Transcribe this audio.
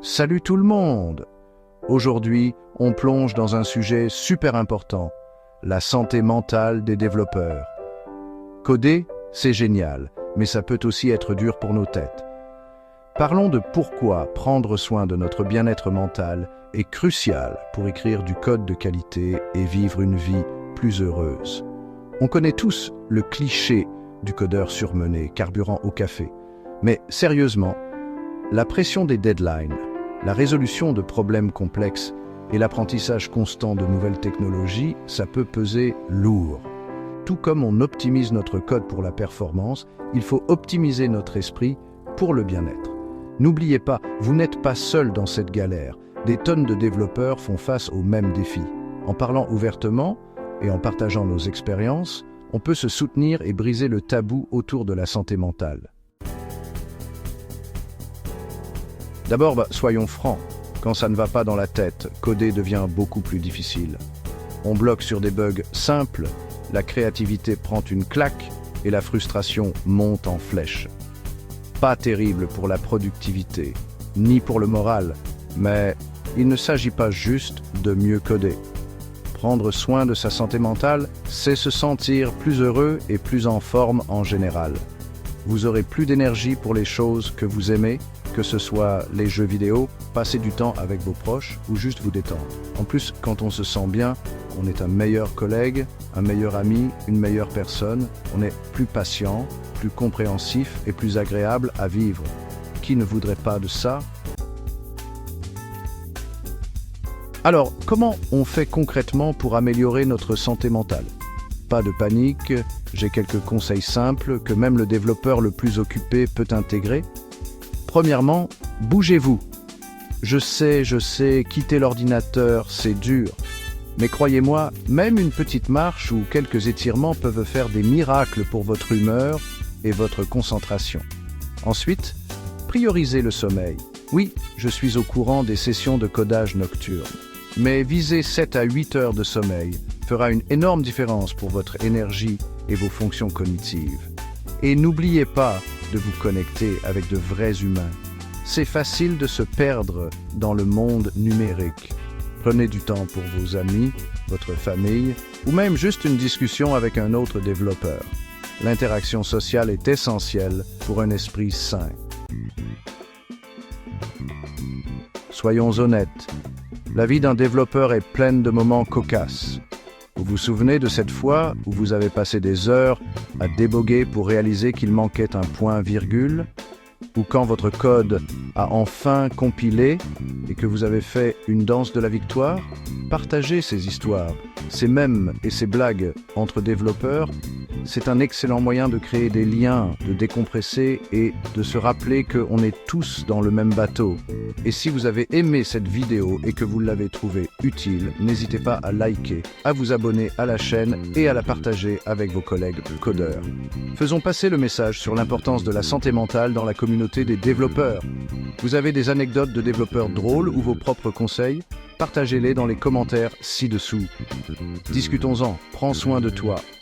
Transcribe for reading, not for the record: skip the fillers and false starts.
Salut tout le monde! Aujourd'hui, on plonge dans un sujet super important, la santé mentale des développeurs. Coder, c'est génial, mais ça peut aussi être dur pour nos têtes. Parlons de pourquoi prendre soin de notre bien-être mental est crucial pour écrire du code de qualité et vivre une vie plus heureuse. On connaît tous le cliché du codeur surmené, carburant au café. Mais sérieusement, la pression des deadlines, la résolution de problèmes complexes et l'apprentissage constant de nouvelles technologies, ça peut peser lourd. Tout comme on optimise notre code pour la performance, il faut optimiser notre esprit pour le bien-être. N'oubliez pas, vous n'êtes pas seul dans cette galère. Des tonnes de développeurs font face aux mêmes défis. En parlant ouvertement et en partageant nos expériences, on peut se soutenir et briser le tabou autour de la santé mentale. D'abord, soyons francs, quand ça ne va pas dans la tête, coder devient beaucoup plus difficile. On bloque sur des bugs simples, la créativité prend une claque et la frustration monte en flèche. Pas terrible pour la productivité, ni pour le moral, mais il ne s'agit pas juste de mieux coder. Prendre soin de sa santé mentale, c'est se sentir plus heureux et plus en forme en général. Vous aurez plus d'énergie pour les choses que vous aimez, que ce soit les jeux vidéo, passer du temps avec vos proches ou juste vous détendre. En plus, quand on se sent bien, on est un meilleur collègue, un meilleur ami, une meilleure personne. On est plus patient, plus compréhensif et plus agréable à vivre. Qui ne voudrait pas de ça? Alors, comment on fait concrètement pour améliorer notre santé mentale? Pas de panique, j'ai quelques conseils simples que même le développeur le plus occupé peut intégrer. Premièrement, bougez-vous. Je sais, quitter l'ordinateur, c'est dur. Mais croyez-moi, même une petite marche ou quelques étirements peuvent faire des miracles pour votre humeur et votre concentration. Ensuite, priorisez le sommeil. Oui, je suis au courant des sessions de codage nocturne. Mais viser 7 à 8 heures de sommeil fera une énorme différence pour votre énergie et vos fonctions cognitives. Et n'oubliez pas de vous connecter avec de vrais humains. C'est facile de se perdre dans le monde numérique. Prenez du temps pour vos amis, votre famille, ou même juste une discussion avec un autre développeur. L'interaction sociale est essentielle pour un esprit sain. Soyons honnêtes, la vie d'un développeur est pleine de moments cocasses. Vous vous souvenez de cette fois où vous avez passé des heures à déboguer pour réaliser qu'il manquait un point-virgule? Ou quand votre code a enfin compilé et que vous avez fait une danse de la victoire? Partagez ces histoires, ces mèmes et ces blagues entre développeurs. C'est un excellent moyen de créer des liens, de décompresser et de se rappeler qu'on est tous dans le même bateau. Et si vous avez aimé cette vidéo et que vous l'avez trouvée utile, n'hésitez pas à liker, à vous abonner à la chaîne et à la partager avec vos collègues codeurs. Faisons passer le message sur l'importance de la santé mentale dans la communauté des développeurs. Vous avez des anecdotes de développeurs drôles ou vos propres conseils? Partagez-les dans les commentaires ci-dessous. Discutons-en, prends soin de toi